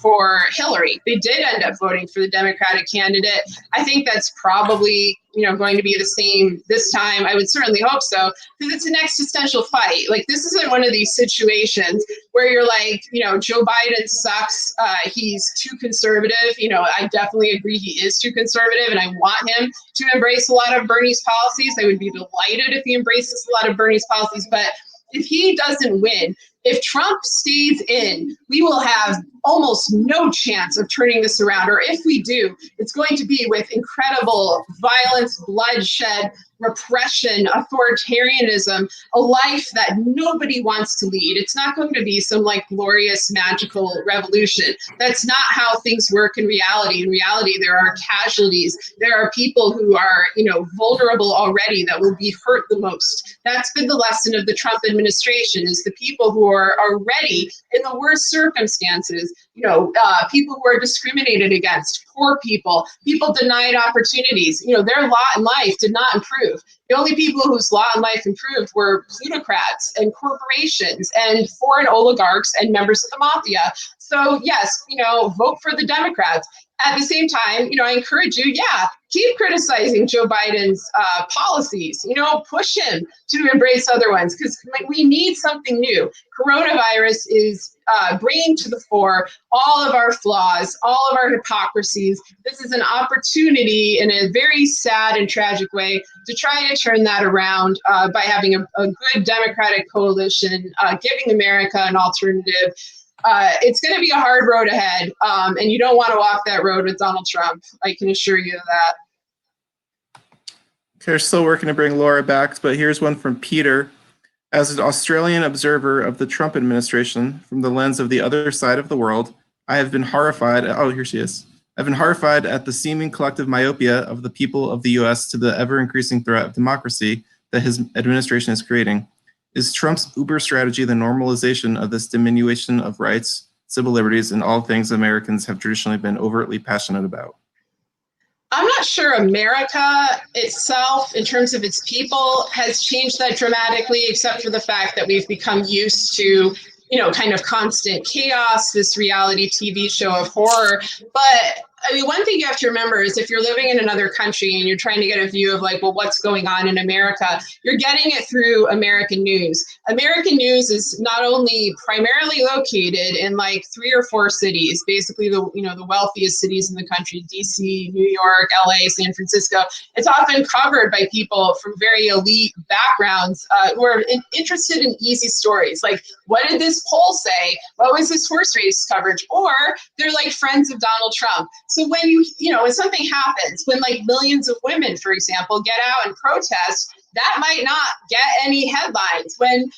for Hillary. They did end up voting for the Democratic candidate. I think that's probably, going to be the same this time. I would certainly hope so, because it's an existential fight. Like, this isn't one of these situations where you're like, Joe Biden sucks. He's too conservative. I definitely agree he is too conservative, and I want him to embrace a lot of Bernie's policies. I would be delighted if he embraces a lot of Bernie's policies. But if he doesn't win, if Trump stays in, we will have almost no chance of turning this around. Or if we do, it's going to be with incredible violence, bloodshed, repression, authoritarianism, a life that nobody wants to lead. It's not going to be some like glorious, magical revolution. That's not how things work in reality. In reality, there are casualties. There are people who are, vulnerable already that will be hurt the most. That's been the lesson of the Trump administration, is the people who are already in the worst circumstances, people who are discriminated against, poor people denied opportunities. Their lot in life did not improve. The only people whose lot in life improved were plutocrats and corporations and foreign oligarchs and members of the mafia. So yes, vote for the Democrats. At the same time, I encourage you, keep criticizing Joe Biden's policies, push him to embrace other ones, because we need something new. Coronavirus is bringing to the fore all of our flaws, all of our hypocrisies. This is an opportunity in a very sad and tragic way to try to turn that around by having a good Democratic coalition, giving America an alternative. It's going to be a hard road ahead, and you don't want to walk that road with Donald Trump. I can assure you of that. Okay, we're still working to bring Laura back, but here's one from Peter. As an Australian observer of the Trump administration from the lens of the other side of the world, I have been horrified. Oh, here she is. I've been horrified at the seeming collective myopia of the people of the U.S. to the ever-increasing threat of democracy that his administration is creating. Is Trump's Uber strategy the normalization of this diminution of rights, civil liberties, and all things Americans have traditionally been overtly passionate about? I'm not sure America itself, in terms of its people, has changed that dramatically, except for the fact that we've become used to, kind of constant chaos, this reality TV show of horror. But one thing you have to remember is if you're living in another country and you're trying to get a view of what's going on in America, you're getting it through American news. American news is not only primarily located in 3 or 4 cities, basically the wealthiest cities in the country, DC, New York, LA, San Francisco. It's often covered by people from very elite backgrounds who are interested in easy stories. Like, what did this poll say? What was this horse race coverage? Or they're friends of Donald Trump. So when when something happens, when millions of women, for example, get out and protest, that might not get any headlines. When,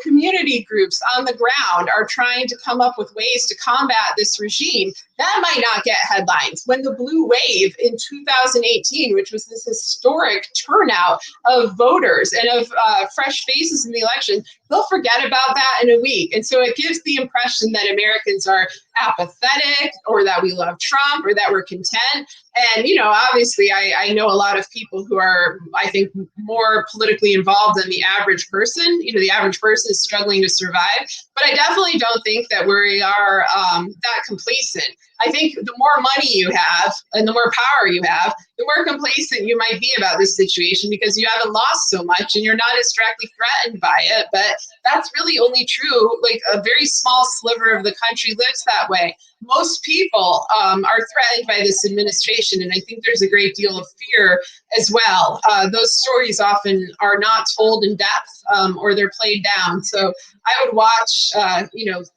community groups on the ground are trying to come up with ways to combat this regime, that might not get headlines. When the blue wave in 2018, which was this historic turnout of voters and of fresh faces in the election, they'll forget about that in a week. And so it gives the impression that Americans are apathetic, or that we love Trump, or that we're content. And, obviously, I know a lot of people who are, I think, more politically involved than the average person. The average person is struggling to survive. But I definitely don't think that we are that complacent. I think the more money you have and the more power you have, the more complacent you might be about this situation, because you haven't lost so much and you're not as directly threatened by it. But that's really only true. A very small sliver of the country lives that way. Most people are threatened by this administration, and I think there's a great deal of fear as well. Those stories often are not told in depth, or they're played down. So I would watch,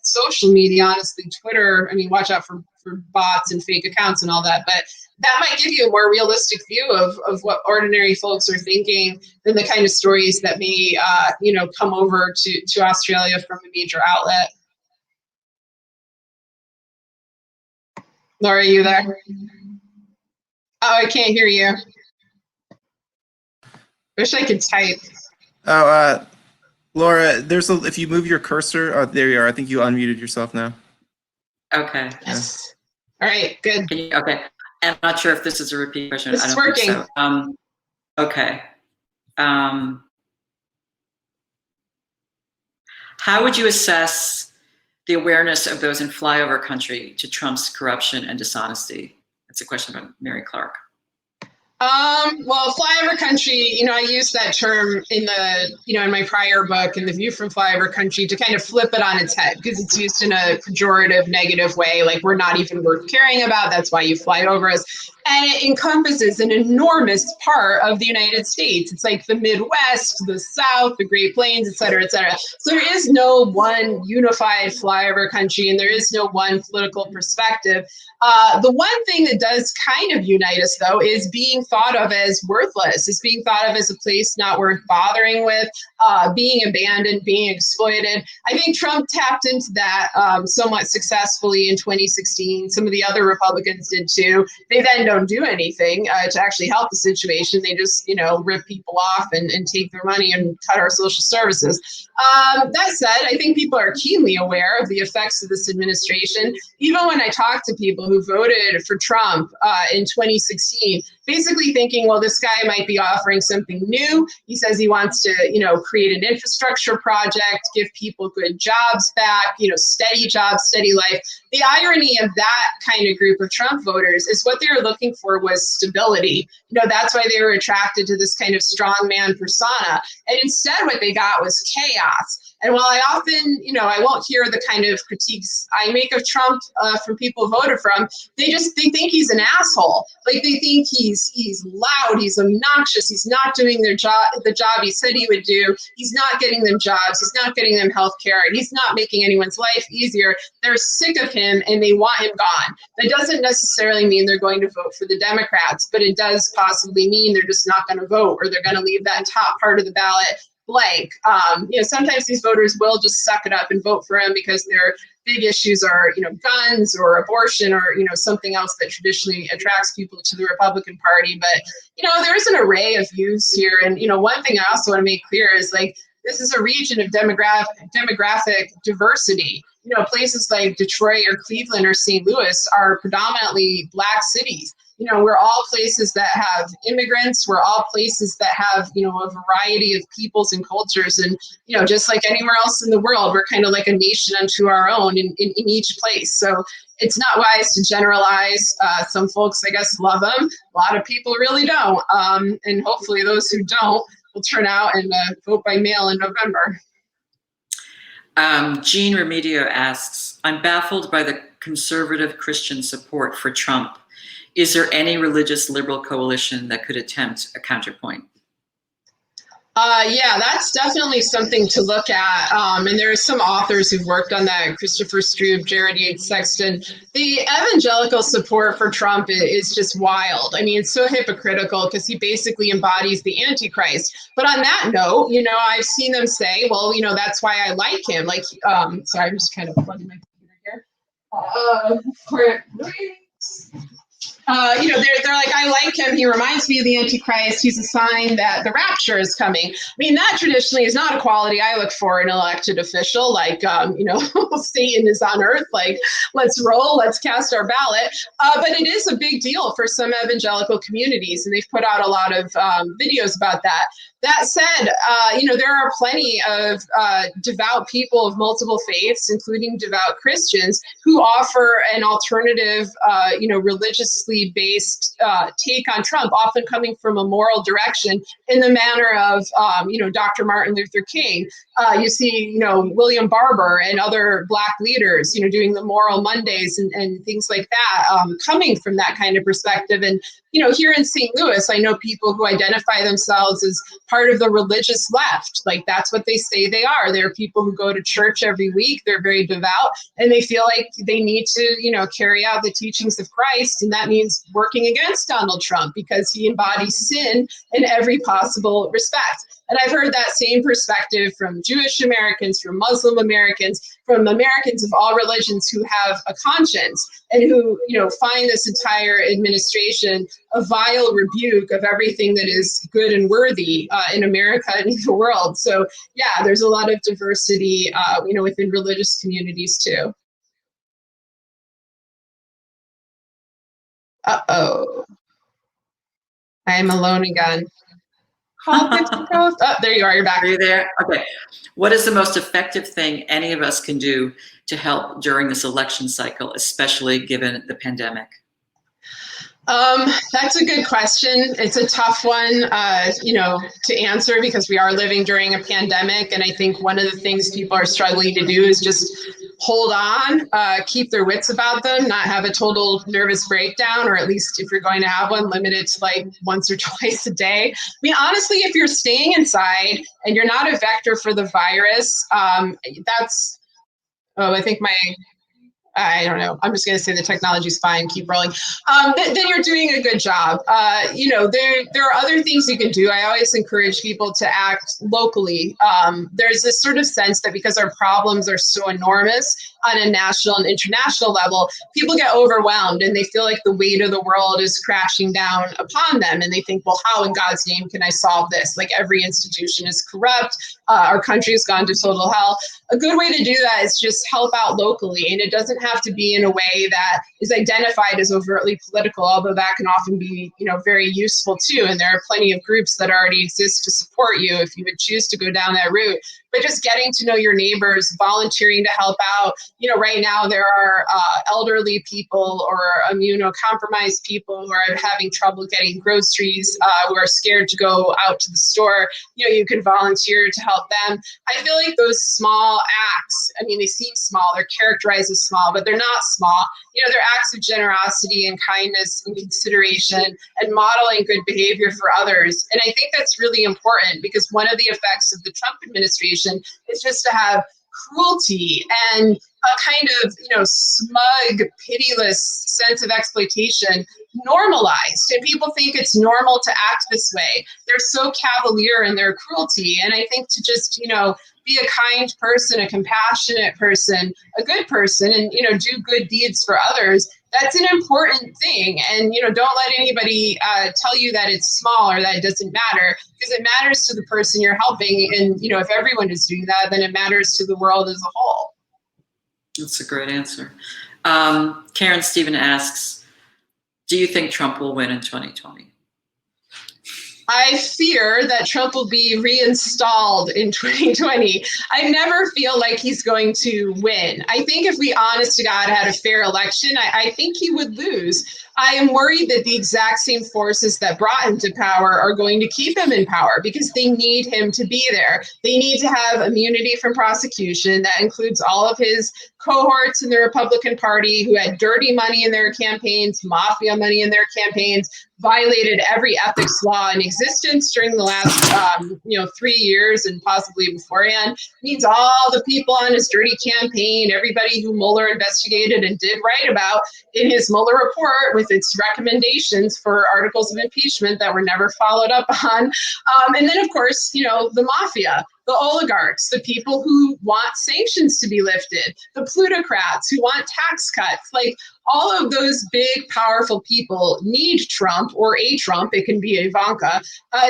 social media, honestly, Twitter. Watch out for bots and fake accounts and all that, but that might give you a more realistic view of what ordinary folks are thinking than the kind of stories that may, come over to Australia from a major outlet. Laura, are you there? Oh, I can't hear you. Wish I could type. Oh, Laura, if you move your cursor, there you are. I think you unmuted yourself now. Okay. Yes. All right, good. Okay. I'm not sure if this is a repeat question. It's working. Think so. Okay. How would you assess the awareness of those in flyover country to Trump's corruption and dishonesty? That's a question about Mary Clark. Well, flyover country, I used that term in the, in my prior book, in The View from Flyover Country, to kind of flip it on its head, because it's used in a pejorative, negative way, like we're not even worth caring about, that's why you fly over us. And it encompasses an enormous part of the United States. It's like the Midwest, the South, the Great Plains, et cetera, et cetera. So there is no one unified flyover country, and there is no one political perspective. The one thing that does kind of unite us, though, is being thought of as worthless, is being thought of as a place not worth bothering with, being abandoned, being exploited. I think Trump tapped into that somewhat successfully in 2016. Some of the other Republicans did too. They then don't do anything to actually help the situation. They just, rip people off and take their money and cut our social services. That said, I think people are keenly aware of the effects of this administration. Even when I talk to people who voted for Trump in 2016, basically thinking, well, this guy might be offering something new. He says he wants to, create an infrastructure project, give people good jobs back, steady jobs, steady life. The irony of that kind of group of Trump voters is what they were looking for was stability. That's why they were attracted to this kind of strongman persona. And instead what they got was chaos. And while I often, I won't hear the kind of critiques I make of Trump from people who voted for him, they think he's an asshole. Like they think he's loud, he's obnoxious, he's not doing the job he said he would do. He's not getting them jobs, he's not getting them health care, he's not making anyone's life easier. They're sick of him and they want him gone. That doesn't necessarily mean they're going to vote for the Democrats, but it does possibly mean they're just not going to vote, or they're going to leave that top part of the ballot blank. Sometimes these voters will just suck it up and vote for him because their big issues are, guns or abortion or, something else that traditionally attracts people to the Republican Party. But, there's an array of views here. And, one thing I also want to make clear is this is a region of demographic diversity. Places like Detroit or Cleveland or St. Louis are predominantly Black cities. We're all places that have immigrants. We're all places that have, a variety of peoples and cultures. And, just like anywhere else in the world, we're kind of like a nation unto our own in each place. So it's not wise to generalize. Some folks, I guess, love them. A lot of people really don't. And hopefully those who don't will turn out and vote by mail in November. Jean Remedio asks, I'm baffled by the conservative Christian support for Trump. Is there any religious liberal coalition that could attempt a counterpoint? Yeah, that's definitely something to look at. And there are some authors who've worked on that, Christopher Strube, Jared Yates Sexton. The evangelical support for Trump is just wild. I mean, it's so hypocritical because he basically embodies the Antichrist. But on that note, I've seen them say, well, that's why I like him. Sorry, I'm just kind of plugging my computer here. They're like, I like him. He reminds me of the Antichrist. He's a sign that the rapture is coming. I mean, that traditionally is not a quality I look for in an elected official. Satan is on earth. Let's roll. Let's cast our ballot. But it is a big deal for some evangelical communities, and they've put out a lot of videos about that. That said, there are plenty of devout people of multiple faiths, including devout Christians, who offer an alternative, religiously based take on Trump, often coming from a moral direction in the manner of, Dr. Martin Luther King. You see, William Barber and other Black leaders, doing the Moral Mondays and things like that, coming from that kind of perspective. And, here in St. Louis, I know people who identify themselves as part of the religious left. That's what they say they are. They're people who go to church every week. They're very devout, and they feel like they need to, carry out the teachings of Christ. And that means working against Donald Trump because he embodies sin in every possible respect. And I've heard that same perspective from Jewish Americans, from Muslim Americans, from Americans of all religions who have a conscience and who, find this entire administration a vile rebuke of everything that is good and worthy in America and in the world. So, yeah, there's a lot of diversity, within religious communities too. Uh-oh. I am alone again. Politics and growth. Oh, there you are. You're back. Are you there? Okay. What is the most effective thing any of us can do to help during this election cycle, especially given the pandemic? That's a good question. It's a tough one, to answer because we are living during a pandemic. And I think one of the things people are struggling to do is just hold on, keep their wits about them, not have a total nervous breakdown, or at least if you're going to have one, limit it to like once or twice a day. I mean, honestly, if you're staying inside and you're not a vector for the virus, I think I don't know. I'm just going to say the technology's fine. Keep rolling. Then you're doing a good job. There are other things you can do. I always encourage people to act locally. There's this sort of sense that because our problems are so enormous on a national and international level, people get overwhelmed and they feel like the weight of the world is crashing down upon them. And they think, well, how in God's name can I solve this? Like every institution is corrupt. Our country has gone to total hell. A good way to do that is just help out locally. And it doesn't have to be in a way that is identified as overtly political, although that can often be, very useful too. And there are plenty of groups that already exist to support you if you would choose to go down that route. But just getting to know your neighbors, volunteering to help out. Right now there are elderly people or immunocompromised people who are having trouble getting groceries, who are scared to go out to the store. You can volunteer to help them. I feel like those small acts, they seem small, they're characterized as small, but they're not small. They're acts of generosity and kindness and consideration and modeling good behavior for others. And I think that's really important because one of the effects of the Trump administration is just to have cruelty and a kind of, smug, pitiless sense of exploitation normalized. And people think it's normal to act this way. They're so cavalier in their cruelty. And I think to just, be a kind person, a compassionate person, a good person, and, do good deeds for others, that's an important thing. And, don't let anybody tell you that it's small or that it doesn't matter, because it matters to the person you're helping. And, if everyone is doing that, then it matters to the world as a whole. That's a great answer. Karen Stephen asks, do you think Trump will win in 2020? I fear that Trump will be reinstalled in 2020. I never feel like he's going to win. I think if we, honest to God, had a fair election, I think he would lose. I am worried that the exact same forces that brought him to power are going to keep him in power because they need him to be there. They need to have immunity from prosecution. That includes all of his cohorts in the Republican Party who had dirty money in their campaigns, mafia money in their campaigns, violated every ethics law in existence during the last 3 years and possibly beforehand. Needs all the people on his dirty campaign, everybody who Mueller investigated and did write about in his Mueller report with its recommendations for articles of impeachment that were never followed up on. And then, of course, the mafia, the oligarchs, the people who want sanctions to be lifted, the plutocrats who want tax cuts. Like, all of those big, powerful people need Trump or a Trump, it can be Ivanka,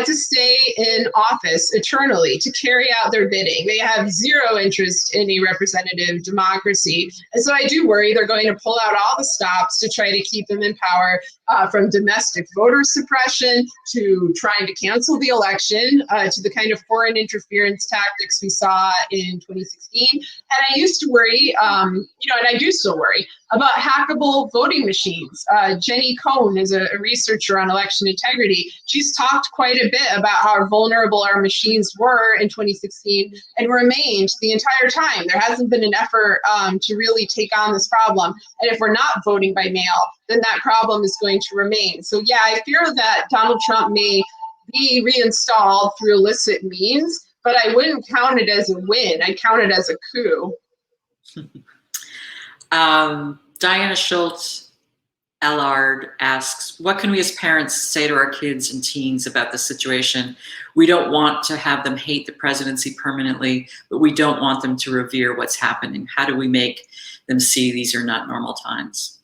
to stay in office eternally, to carry out their bidding. They have zero interest in a representative democracy. And so I do worry they're going to pull out all the stops to try to keep them in power, from domestic voter suppression to trying to cancel the election, to the kind of foreign interference tactics we saw in 2016. And I used to worry, and I do still worry, about hackable voting machines. Jenny Cohn is a researcher on election integrity. She's talked quite a bit about how vulnerable our machines were in 2016 and remained the entire time. There hasn't been an effort to really take on this problem. And if we're not voting by mail, then that problem is going to remain. So yeah, I fear that Donald Trump may be reinstalled through illicit means, but I wouldn't count it as a win. I count it as a coup. Diana Schultz Ellard asks, what can we as parents say to our kids and teens about the situation? We don't want to have them hate the presidency permanently, but we don't want them to revere what's happening. How do we make them see these are not normal times?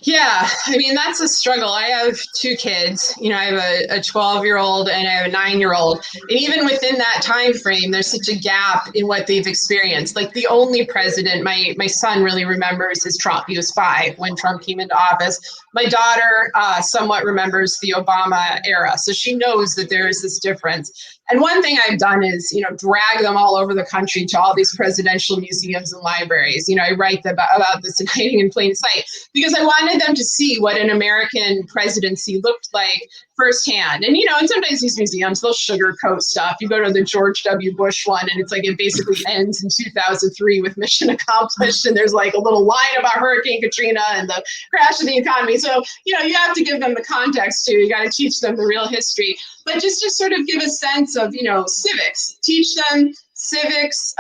Yeah, I mean, that's a struggle. I have two kids. I have a 12-year-old and I have a 9-year-old. And even within that time frame, there's such a gap in what they've experienced. Like the only president my son really remembers is Trump. He was 5 when Trump came into office. My daughter somewhat remembers the Obama era. So she knows that there is this difference. And one thing I've done is, drag them all over the country to all these presidential museums and libraries. I write about this in Hiding in Plain Sight because I wanted them to see what an American presidency looked like firsthand. And, and sometimes these museums, they'll sugarcoat stuff. You go to the George W. Bush one and it's like it basically ends in 2003 with mission accomplished. And there's like a little line about Hurricane Katrina and the crash of the economy. So, you have to give them the context too. You got to teach them the real history. But just to sort of give a sense of, civics, teach them civics,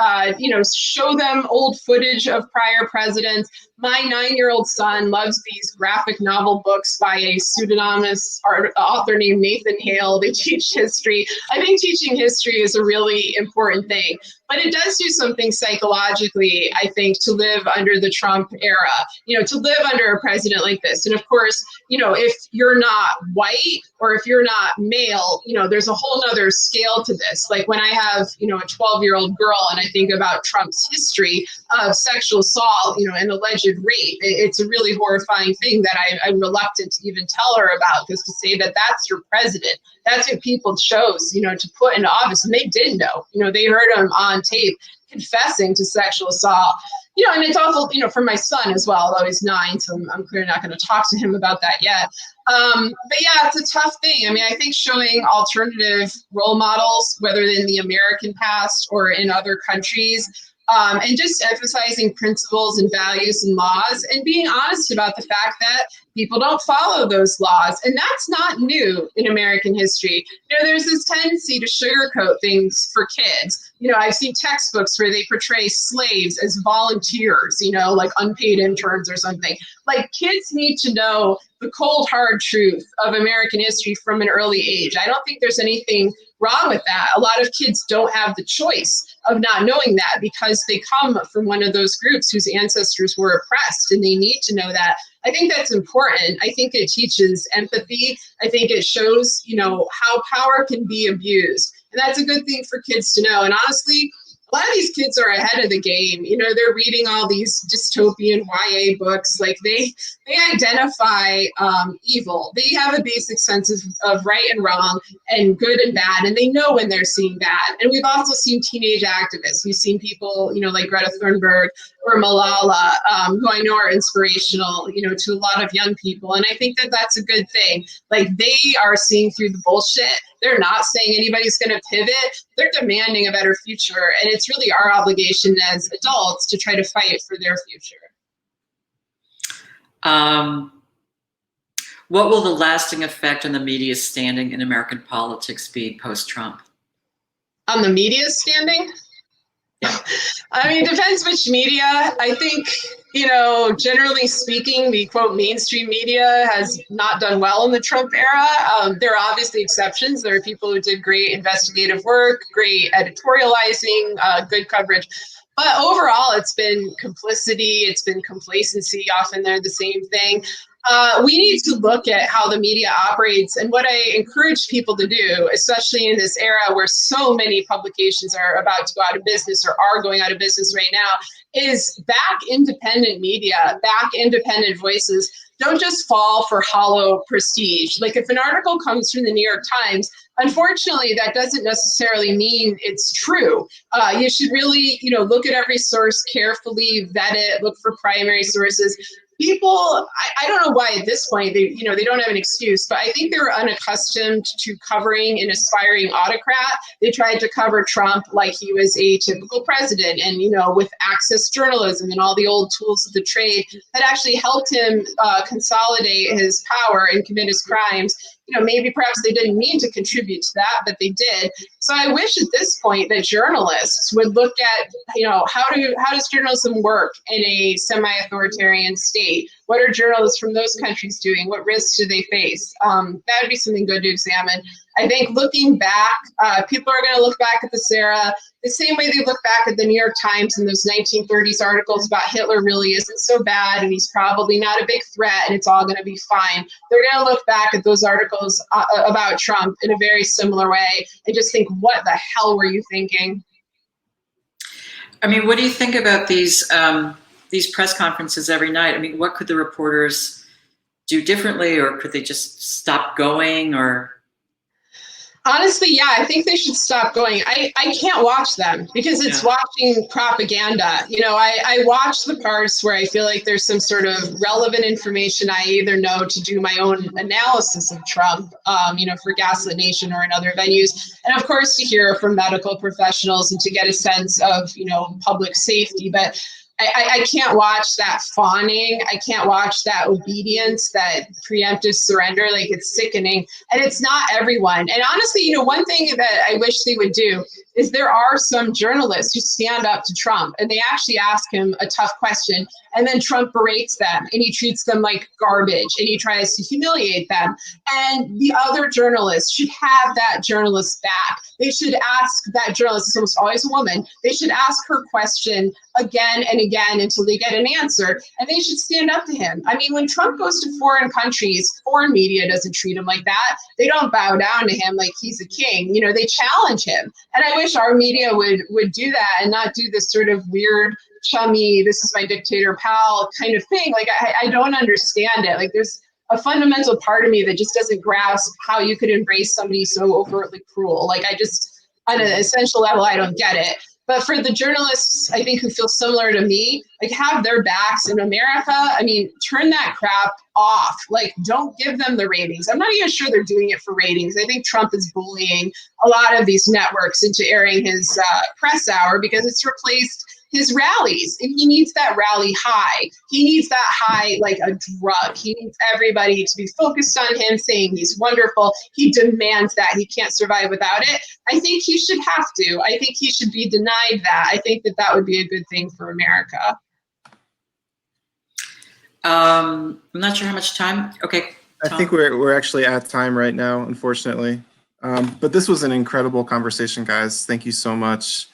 show them old footage of prior presidents. My 9-year-old son loves these graphic novel books by a pseudonymous author named Nathan Hale. They teach history. I think teaching history is a really important thing. But it does do something psychologically, I think, to live under the Trump era, to live under a president like this. And of course, if you're not white or if you're not male, there's a whole nother scale to this. Like when I have, a 12-year-old girl and I think about Trump's history of sexual assault, and alleged rape, it's a really horrifying thing that I'm reluctant to even tell her about, because to say that that's your president, that's what people chose, to put into office. And they did know, they heard him on tape confessing to sexual assault. And it's awful, for my son as well, although he's 9, so I'm clearly not going to talk to him about that yet. But yeah, it's a tough thing. I mean, I think showing alternative role models, whether in the American past or in other countries, and just emphasizing principles and values and laws and being honest about the fact that people don't follow those laws. And that's not new in American history. There's this tendency to sugarcoat things for kids. I've seen textbooks where they portray slaves as volunteers, like unpaid interns or something. Like kids need to know the cold, hard truth of American history from an early age. I don't think there's anything wrong with that. A lot of kids don't have the choice of not knowing that because they come from one of those groups whose ancestors were oppressed, and they need to know that. I think that's important. I think it teaches empathy. I think it shows, how power can be abused. And that's a good thing for kids to know. And honestly, a lot of these kids are ahead of the game. They're reading all these dystopian YA books. Like they identify evil. They have a basic sense of right and wrong and good and bad. And they know when they're seeing bad. And we've also seen teenage activists. We've seen people, like Greta Thunberg or Malala, who I know are inspirational, to a lot of young people. And I think that that's a good thing. Like they are seeing through the bullshit. They're not saying anybody's going to pivot. They're demanding a better future. And it's really our obligation as adults to try to fight for their future. What will the lasting effect on the media's standing in American politics be post-Trump? On the media's standing? Yeah. I mean, it depends which media. I think, generally speaking, the quote mainstream media has not done well in the Trump era. There are obviously exceptions. There are people who did great investigative work, great editorializing, good coverage. But overall, it's been complicity, it's been complacency. Often they're the same thing. We need to look at how the media operates. And what I encourage people to do, especially in this era where so many publications are about to go out of business or are going out of business right now, is back independent media, back independent voices. Don't just fall for hollow prestige. Like if an article comes from the New York Times, unfortunately, that doesn't necessarily mean it's true. You should really, look at every source carefully, vet it, look for primary sources. People, I don't know why at this point they don't have an excuse, but I think they were unaccustomed to covering an aspiring autocrat. They tried to cover Trump like he was a typical president, and with access journalism and all the old tools of the trade that actually helped him consolidate his power and commit his crimes. Maybe perhaps they didn't mean to contribute to that, but they did. So I wish at this point that journalists would look at, how does journalism work in a semi-authoritarian state? What are journalists from those countries doing? What risks do they face? That would be something good to examine. I think looking back, people are going to look back at the Sarah the same way they look back at the New York Times and those 1930s articles about Hitler really isn't so bad and he's probably not a big threat and it's all going to be fine. They're going to look back at those articles about Trump in a very similar way and just think, what the hell were you thinking? I mean, what do you think about these press conferences every night? I mean, what could the reporters do differently, or could they just stop going, or? Honestly, yeah, I think they should stop going. I can't watch them because it's watching propaganda. You know, I watch the parts where I feel like there's some sort of relevant information I either know to do my own analysis of Trump, you know, for Gaslit Nation or in other venues. And of course, to hear from medical professionals and to get a sense of, you know, public safety. But I can't watch that fawning. I can't watch that obedience, that preemptive surrender. Like, it's sickening. And it's not everyone. And honestly, you know, one thing that I wish they would do is there are some journalists who stand up to Trump and they actually ask him a tough question. And then Trump berates them and he treats them like garbage and he tries to humiliate them. And the other journalists should have that journalist back. They should ask that journalist, it's almost always a woman, they should ask her question again and again until they get an answer, and they should stand up to him. I mean, when Trump goes to foreign countries, foreign media doesn't treat him like that. They don't bow down to him like he's a king. You know, they challenge him. And I wish our media would do that and not do this sort of weird, chummy, this is my dictator pal kind of thing. Like, I don't understand it. Like, there's a fundamental part of me that just doesn't grasp how you could embrace somebody so overtly cruel. Like, I just, on an essential level, I don't get it. But for the journalists, I think, who feel similar to me, like, have their backs in America. I mean, turn that crap off. Like, don't give them the ratings. I'm not even sure they're doing it for ratings. I think Trump is bullying a lot of these networks into airing his press hour because it's replaced his rallies. And he needs that rally high. He needs that high like a drug. He needs everybody to be focused on him, saying he's wonderful. He demands that. He can't survive without it. I think he should have to. I think he should be denied that. I think that that would be a good thing for America. I'm not sure how much time. Okay, Tom. I think we're actually at time right now, unfortunately. But this was an incredible conversation, guys. Thank you so much.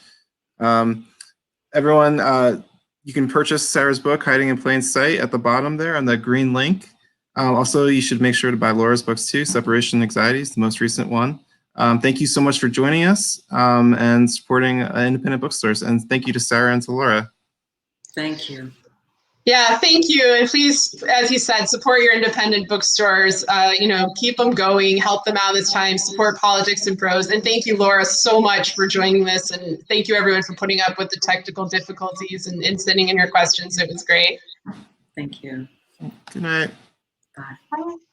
Everyone, you can purchase Sarah's book, Hiding in Plain Sight, at the bottom there on the green link. Also, you should make sure to buy Laura's books too, Separation Anxiety is the most recent one. Thank you so much for joining us and supporting independent bookstores. And thank you to Sarah and to Laura. Thank you. Yeah, thank you. And please, as you said, support your independent bookstores. You know, keep them going, help them out this time, support Politics and Prose. And thank you, Laura, so much for joining this. And thank you, everyone, for putting up with the technical difficulties and sending in your questions. It was great. Thank you. Good night. Bye.